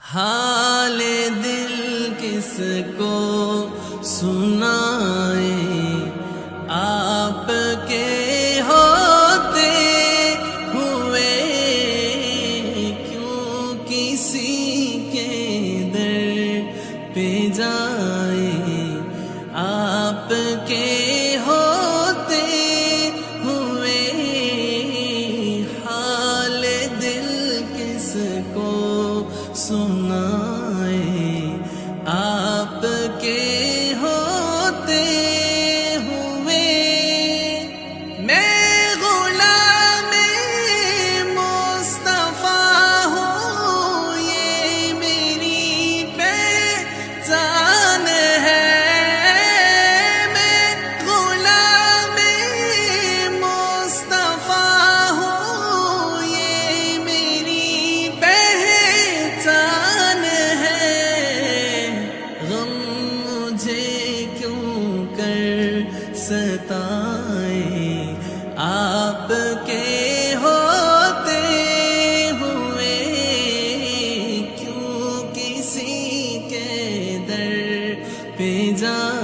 حال دل کس کو سنائے، آپ کے ہوتے ہوئے کیوں کسی کے در پہ جائے، آپ کے ہوتے ہوئے حال دل کس کو سنائے، آپ کے ہوتے ہوئے میں غلام مصطفیٰ ہوں، یہ میری پہچان ہے، میں غلام مصطفیٰ ہوں، یہ میری پہچان ہے، غم مجھے کیوں کر ستائے، آپ کے ہوتے ہوئے کیوں کسی کے در پہ جائے۔